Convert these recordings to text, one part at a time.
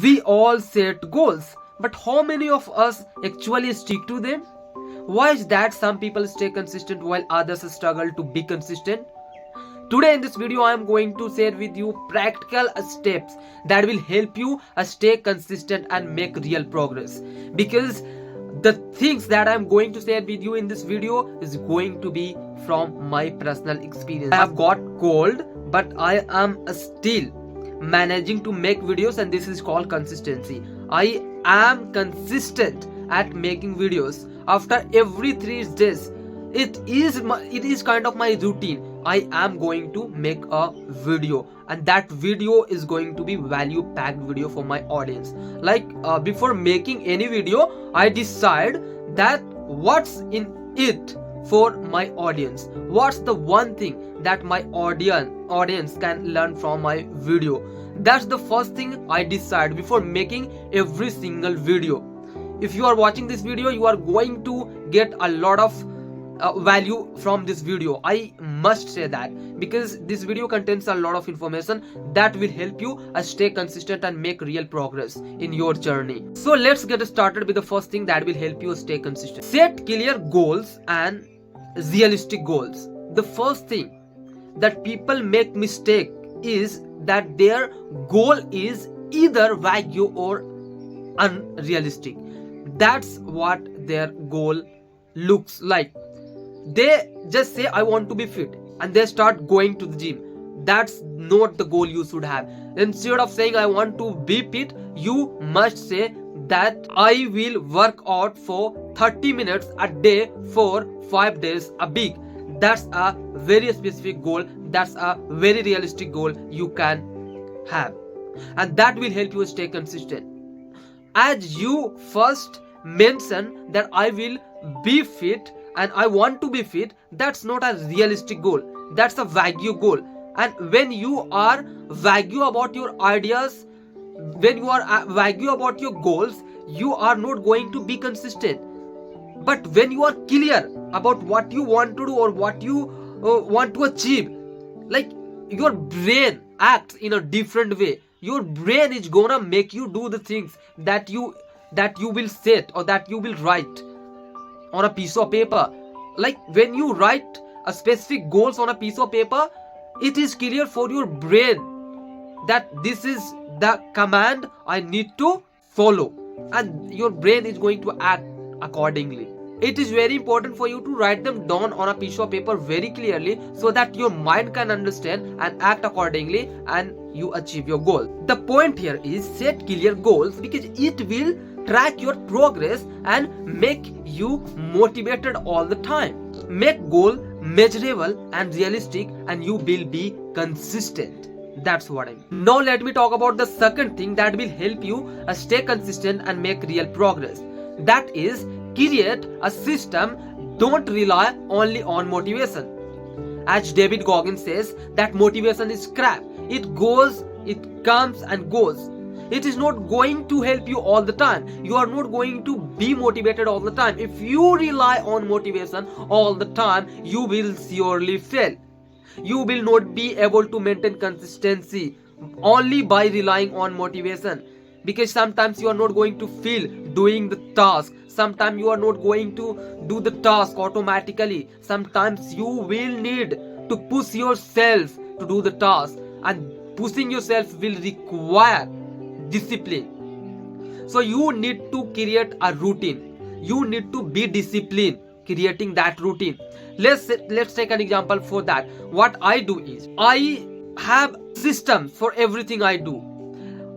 We all set goals, but how many of us actually stick to them? Why is that some people stay consistent while others struggle to be consistent? Today in this video I am going to share with you practical steps that will help you stay consistent and make real progress, because the things that I am going to share with you in this video is going to be from my personal experience. I have got cold, but I am still managing to make videos, and this is called consistency. I am consistent at making videos. After every 3 days, it is kind of my routine. I am going to make a video, and that video is going to be value packed video for my audience. Like before making any video, I decide that what's in it for my audience, what's the one thing that my audience can learn from my video. That's the first thing I decide before making every single video. If you are watching this video, you are going to get a lot of value from this video. I must say that, because this video contains a lot of information that will help you stay consistent and make real progress in your journey. So let's get started with the first thing that will help you stay consistent. Set clear goals and realistic goals. The first thing that people make mistake is that their goal is either vague or unrealistic. That's what their goal looks like. They just say I want to be fit and they start going to the gym. That's not the goal you should have. Instead of saying I want to be fit, you must say that I will work out for 30 minutes a day for 5 days a week. That's a very specific goal. That's a very realistic goal you can have, and that will help you stay consistent. As you first mention that I will be fit and I want to be fit, that's not a realistic goal. That's a vague goal. And when you are vague about your ideas, when you are vague about your goals, you are not going to be consistent. But when you are clear about what you want to do or what you want to achieve, like your brain acts in a different way. Your brain is gonna make you do the things that you will set or that you will write on a piece of paper. Like when you write a specific goals on a piece of paper, it is clear for your brain that this is the command I need to follow, and your brain is going to act accordingly. It is very important for you to write them down on a piece of paper very clearly, so that your mind can understand and act accordingly and you achieve your goal. The point here is set clear goals, because it will track your progress and make you motivated all the time. Make goal measurable and realistic, and you will be consistent. That's what I mean. Now let me talk about the second thing that will help you stay consistent and make real progress. That is, create a system. Don't rely only on motivation. As David Goggins says, that motivation is crap. It goes, it comes and goes. It is not going to help you all the time. You are not going to be motivated all the time. If you rely on motivation all the time, you will surely fail. You will not be able to maintain consistency only by relying on motivation, because sometimes you are not going to feel doing the task. Sometimes you are not going to do the task automatically. Sometimes you will need to push yourself to do the task, and pushing yourself will require discipline. So you need to create a routine. You need to be disciplined creating that routine. Let's take an example for that. What I do is, I have systems for everything I do.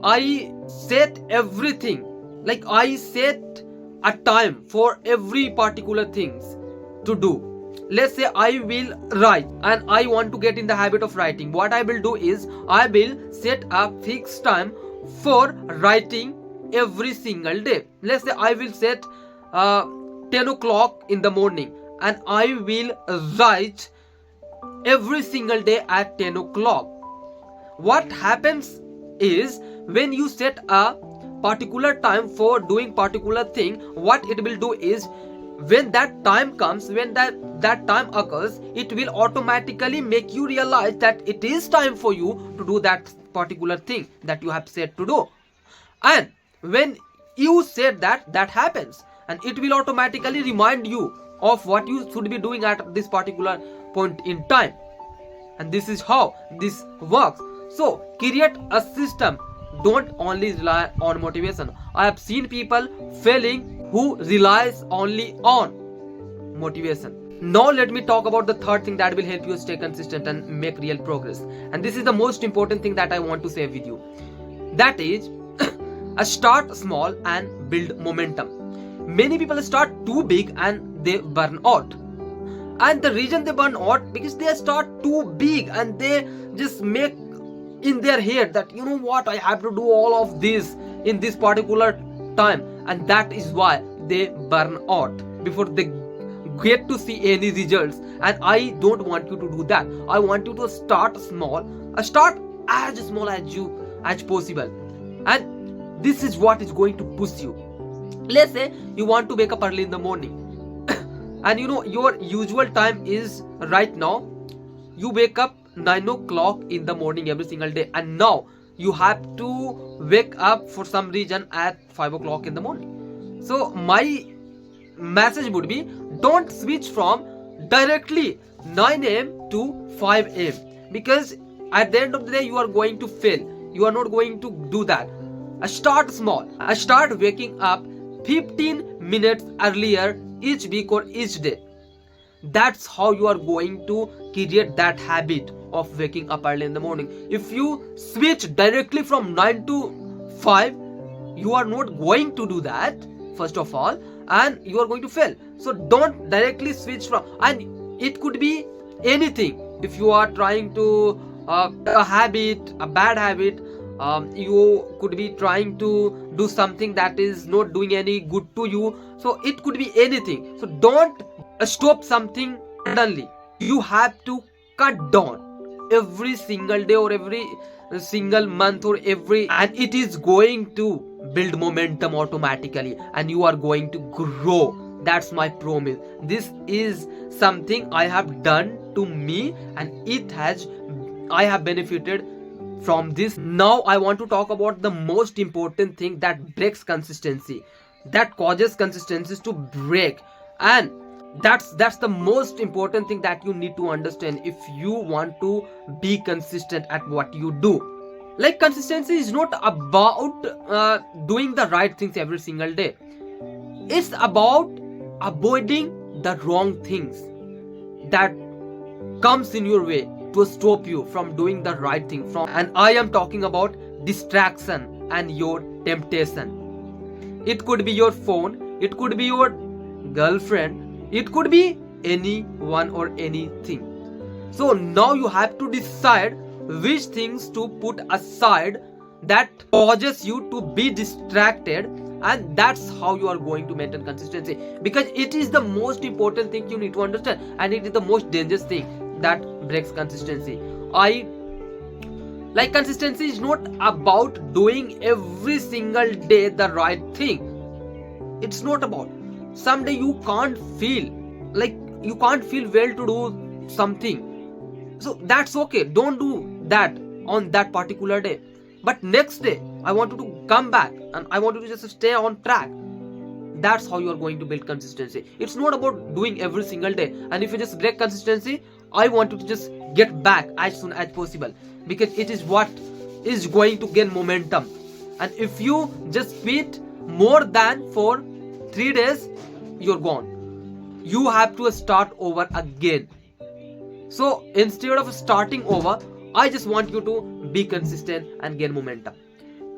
I set everything, like I set a time for every particular things to do. Let's say I will write and I want to get in the habit of writing. What I will do is, I will set a fixed time for writing every single day. Let's say I will set 10 o'clock in the morning, and I will write every single day at 10 o'clock. What happens is, when you set a particular time for doing particular thing, what it will do is, when that time comes, when that time occurs, it will automatically make you realize that it is time for you to do that particular thing that you have set to do. And when you said that, that happens, and it will automatically remind you of what you should be doing at this particular point in time. And this is how this works. So create a system, don't only rely on motivation. I have seen people failing who relies only on motivation. Now let me talk about the third thing that will help you stay consistent and make real progress. And this is the most important thing that I want to share with you. That is, start small and build momentum. Many people start too big and they burn out. And the reason they burn out, because they start too big and they just make in their head that, you know what, I have to do all of this in this particular time, and that is why they burn out before they get to see any results. And I don't want you to do that. I want you to start small, start as small as possible, and this is what is going to push you. Let's say you want to wake up early in the morning and you know your usual time is right now, you wake up 9 o'clock in the morning every single day, and now you have to wake up for some reason at 5 o'clock in the morning. So my message would be, don't switch from directly 9 a.m. to 5 a.m. because at the end of the day you are going to fail. You are not going to do that. Start small. Start waking up 15 minutes earlier each week or each day. That's how you are going to create that habit of waking up early in the morning. If you switch directly from 9 to 5, you are not going to do that, first of all, and you are going to fail. So don't directly switch from, and it could be anything. If you are trying to a bad habit, you could be trying to do something that is not doing any good to you. So it could be anything. So don't stop something suddenly. You have to cut down every single day or every single month or and it is going to build momentum automatically, and you are going to grow. That's my promise. This is something I have done to me, and I have benefited from this. Now I want to talk about the most important thing that breaks consistency, that causes consistencies to break, and that's the most important thing that you need to understand if you want to be consistent at what you do. Like, consistency is not about doing the right things every single day. It's about avoiding the wrong things that comes in your way to stop you from doing the right thing. And I am talking about distraction and your temptation. It could be your phone, it could be your girlfriend, it could be anyone or anything. So now you have to decide which things to put aside that causes you to be distracted, and that's how you are going to maintain consistency, because it is the most important thing you need to understand, and it is the most dangerous thing that breaks consistency. Consistency is not about doing every single day the right thing. It's not about someday you can't feel well to do something. So that's okay. Don't do that on that particular day. But next day, I want you to come back and I want you to just stay on track. That's how you are going to build consistency. It's not about doing every single day. And if you just break consistency, I want you to just get back as soon as possible, because it is what is going to gain momentum. And if you just quit more than for 3 days, you're gone. You have to start over again. So instead of starting over, I just want you to be consistent and gain momentum.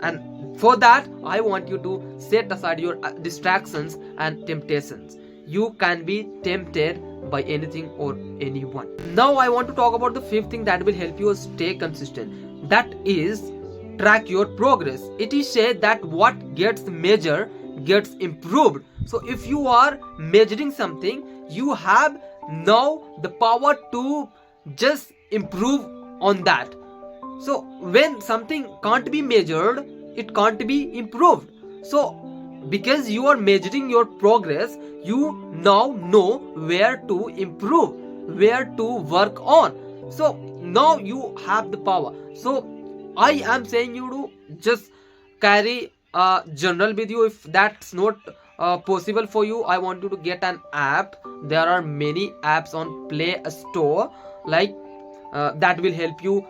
And for that, I want you to set aside your distractions and temptations. You can be tempted by anything or anyone. Now I want to talk about the fifth thing that will help you stay consistent. That is, track your progress. It is said that what gets measured gets improved. So if you are measuring something, you have now the power to just improve on that. So when something can't be measured, it can't be improved. So because you are measuring your progress, you now know where to improve, where to work on. So now you have the power. So I am saying you to just carry a general video. If that's not possible for you, I want you to get an app. There are many apps on Play Store, like that will help you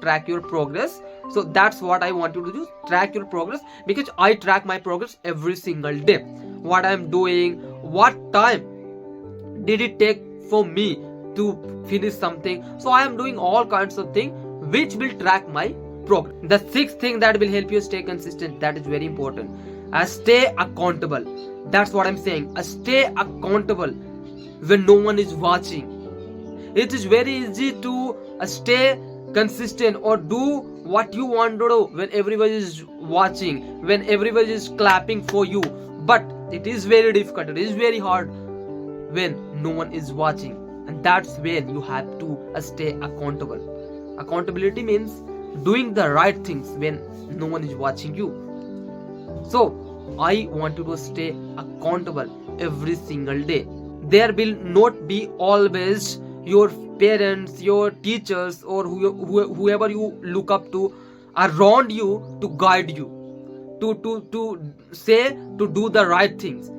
track your progress. So that's what I want you to do, track your progress, because I track my progress every single day. What I'm doing, what time did it take for me to finish something. So I am doing all kinds of things which will track my progress. The sixth thing that will help you stay consistent, that is very important, stay accountable. That's what I'm saying. Stay accountable when no one is watching. It is very easy to stay consistent or do what you want to do when everybody is watching, when everybody is clapping for you. But it is very difficult, it is very hard when no one is watching, and that's when you have to stay accountable. Accountability means doing the right things when no one is watching you. So I want you to stay accountable every single day. There will not be always your parents, your teachers, or whoever you look up to around you to guide you, to say to do the right things.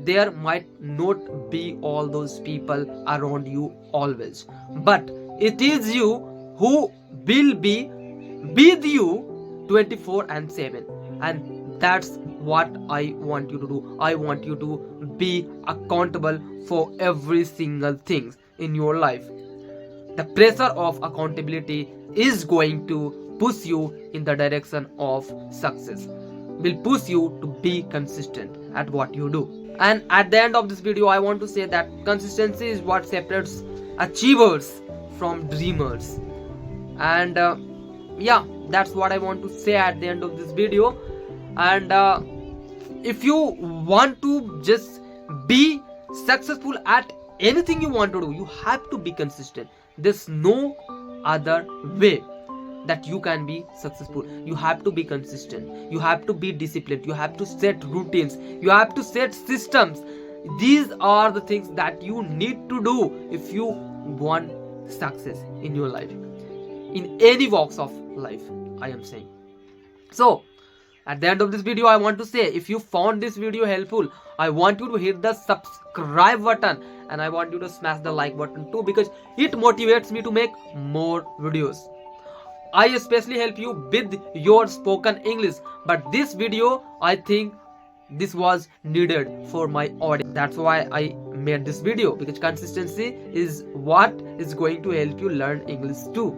There might not be all those people around you always, but it is you who will be with you 24/7, and that's what I want you to do. I want you to be accountable for every single thing in your life. The pressure of accountability is going to push you in the direction of success, will push you to be consistent at what you do. And at the end of this video, I want to say that consistency is what separates achievers from dreamers. And yeah, that's what I want to say at the end of this video. And if you want to just be successful at anything you want to do, you have to be consistent. There's no other way that you can be successful. You have to be consistent, you have to be disciplined, you have to set routines, you have to set systems. These are the things that you need to do if you want success in your life, in any walks of life, I am saying. So at the end of this video, I want to say, if you found this video helpful, I want you to hit the subscribe button, and I want you to smash the like button too, because it motivates me to make more videos. I especially help you with your spoken English, but this video, I think this was needed for my audience. That's why I made this video, because consistency is what is going to help you learn English too.